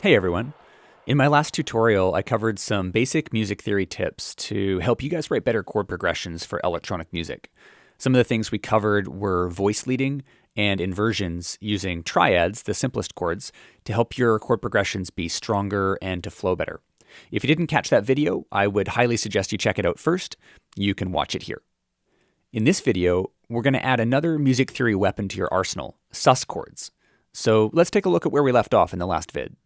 Hey everyone. In my last tutorial, I covered some basic music theory tips to help you guys write better chord progressions for electronic music. Some of the things we covered were voice leading and inversions using triads, the simplest chords, to help your chord progressions be stronger and to flow better. If you didn't catch that video, I would highly suggest you check it out first. You can watch it here. In this video, we're going to add another music theory weapon to your arsenal, sus chords. So let's take a look at where we left off in the last vid.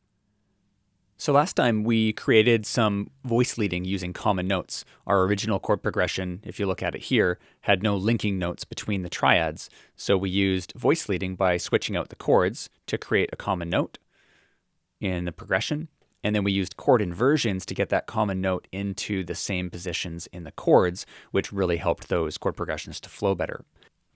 So last time we created some voice leading using common notes. Our original chord progression, if you look at it here, had no linking notes between the triads. So we used voice leading by switching out the chords to create a common note in the progression. And then we used chord inversions to get that common note into the same positions in the chords, which really helped those chord progressions to flow better.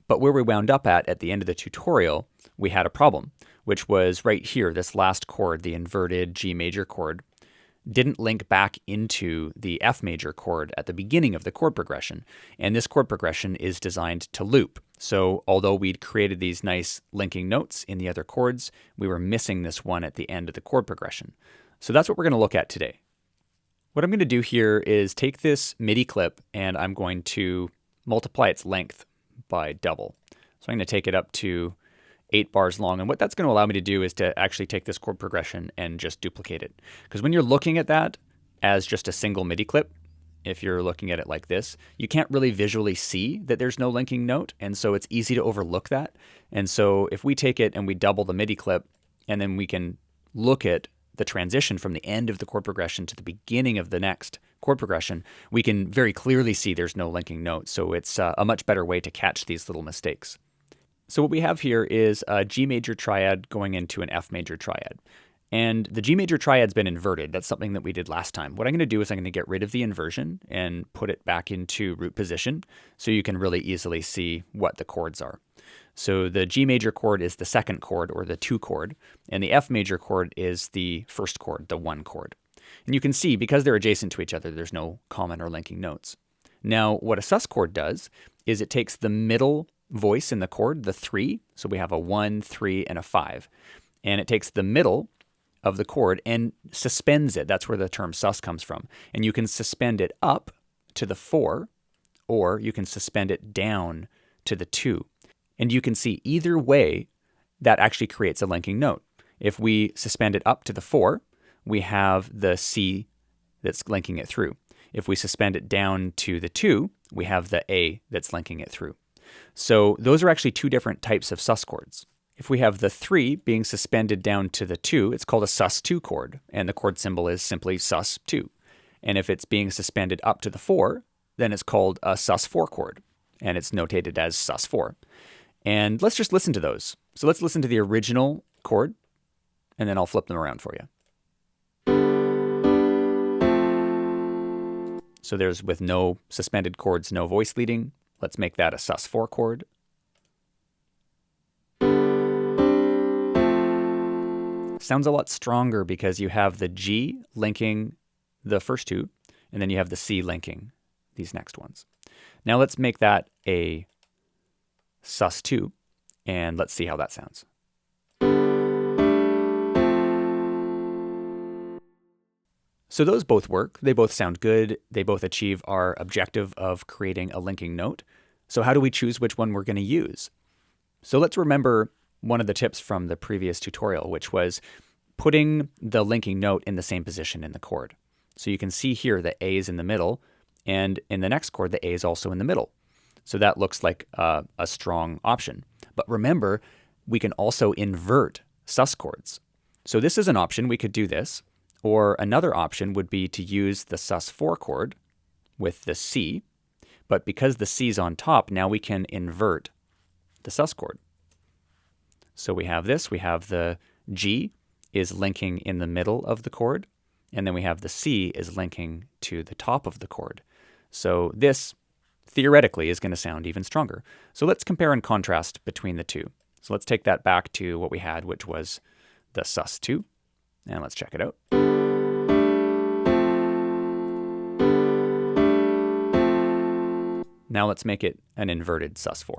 But where we wound up at the end of the tutorial, we had a problem, which was right here, this last chord, the inverted G major chord, didn't link back into the F major chord at the beginning of the chord progression. And this chord progression is designed to loop. So although we'd created these nice linking notes in the other chords, we were missing this one at the end of the chord progression. So that's what we're going to look at today. What I'm going to do here is take this MIDI clip and I'm going to multiply its length by double. So I'm going to take it up to 8 bars long. And what that's going to allow me to do is to actually take this chord progression and just duplicate it. Because when you're looking at that as just a single MIDI clip, if you're looking at it like this, you can't really visually see that there's no linking note. And so it's easy to overlook that. And so if we take it and we double the MIDI clip, and then we can look at the transition from the end of the chord progression to the beginning of the next chord progression, we can very clearly see there's no linking note. So it's a much better way to catch these little mistakes. So what we have here is a G major triad going into an F major triad. And the G major triad's been inverted. That's something that we did last time. What I'm going to do is I'm going to get rid of the inversion and put it back into root position so you can really easily see what the chords are. So the G major chord is the second chord, or the 2 chord, and the F major chord is the first chord, the 1 chord. And you can see, because they're adjacent to each other, there's no common or linking notes. Now, what a sus chord does is it takes the middle voice in the chord, the 3, so we have a 1, 3, and a 5, and it takes the middle of the chord and suspends it. That's where the term sus comes from. And you can suspend it up to the 4, or you can suspend it down to the 2. And you can see either way, that actually creates a linking note. If we suspend it up to the 4, we have the C that's linking it through. If we suspend it down to the 2, we have the A that's linking it through. So those are actually 2 different types of sus chords. If we have the 3 being suspended down to the 2, it's called a sus2 chord, and the chord symbol is simply sus2. And if it's being suspended up to the 4, then it's called a sus4 chord, and it's notated as sus4. And let's just listen to those. So let's listen to the original chord, and then I'll flip them around for you. So there's with no suspended chords, no voice leading. Let's make that a sus4 chord. Sounds a lot stronger because you have the G linking the first 2, and then you have the C linking these next ones. Now let's make that a sus2, and let's see how that sounds. So those both work. They both sound good. They both achieve our objective of creating a linking note. So how do we choose which one we're going to use? So let's remember one of the tips from the previous tutorial, which was putting the linking note in the same position in the chord. So you can see here the A is in the middle, and in the next chord, the A is also in the middle. So that looks like a strong option. But remember, we can also invert sus chords. So this is an option. We could do this. Or another option would be to use the sus4 chord with the C. But because the C is on top, now we can invert the sus chord. So we have this. We have the G is linking in the middle of the chord. And then we have the C is linking to the top of the chord. So this theoretically is going to sound even stronger. So let's compare and contrast between the two. So let's take that back to what we had, which was the sus2, and let's check it out. Now let's make it an inverted sus4.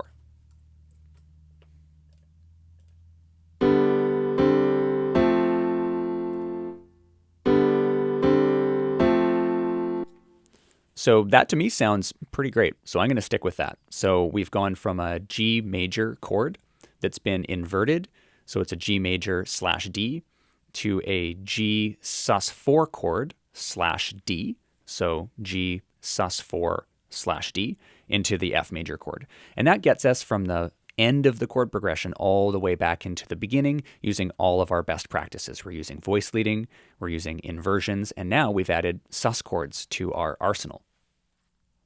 So that to me sounds pretty great. So I'm going to stick with that. So we've gone from a G major chord that's been inverted. So it's a G major / D to a G sus4 chord / D. So G sus4 / D into the F major chord. And that gets us from the end of the chord progression all the way back into the beginning using all of our best practices. We're using voice leading, we're using inversions, and now we've added sus chords to our arsenal.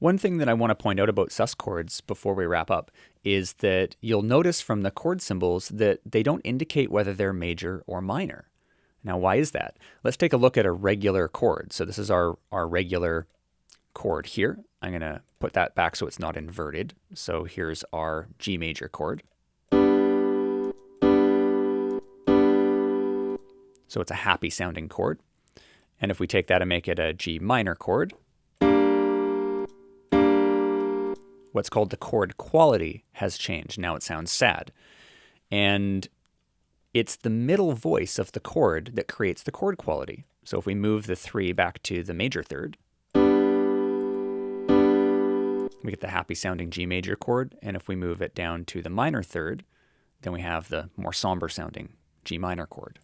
One thing that I want to point out about sus chords before we wrap up is that you'll notice from the chord symbols that they don't indicate whether they're major or minor. Now, why is that? Let's take a look at a regular chord. So this is our regular chord here. I'm going to put that back so it's not inverted. So here's our G major chord. So it's a happy sounding chord. And if we take that and make it a G minor chord, what's called the chord quality has changed. Now it sounds sad. And it's the middle voice of the chord that creates the chord quality. So if we move the 3 back to the major third, we get the happy sounding G major chord. And if we move it down to the minor third, then we have the more somber sounding G minor chord.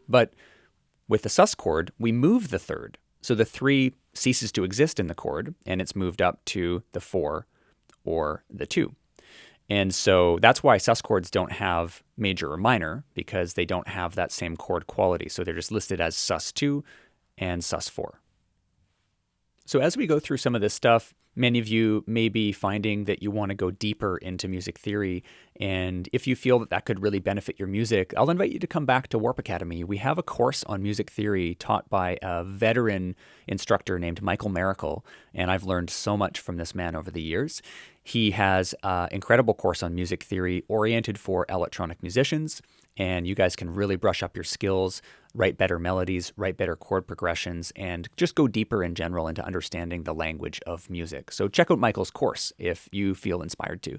But with the sus chord, we move the third. So the 3 ceases to exist in the chord and it's moved up to the 4 or the 2. And so that's why sus chords don't have major or minor, because they don't have that same chord quality. So they're just listed as sus2 and sus4. So as we go through some of this stuff, many of you may be finding that you want to go deeper into music theory. And if you feel that that could really benefit your music, I'll invite you to come back to Warp Academy. We have a course on music theory taught by a veteran instructor named Michael Miracle. And I've learned so much from this man over the years. He has an incredible course on music theory oriented for electronic musicians. And you guys can really brush up your skills, write better melodies, write better chord progressions, and just go deeper in general into understanding the language of music. So check out Michael's course if you feel inspired to.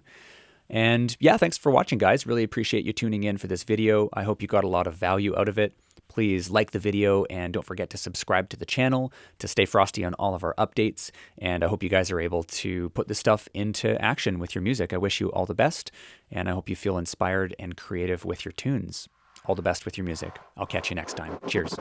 And yeah, thanks for watching, guys. Really appreciate you tuning in for this video. I hope you got a lot of value out of it. Please like the video and don't forget to subscribe to the channel to stay frosty on all of our updates. And I hope you guys are able to put this stuff into action with your music. I wish you all the best, and I hope you feel inspired and creative with your tunes. All the best with your music. I'll catch you next time. Cheers.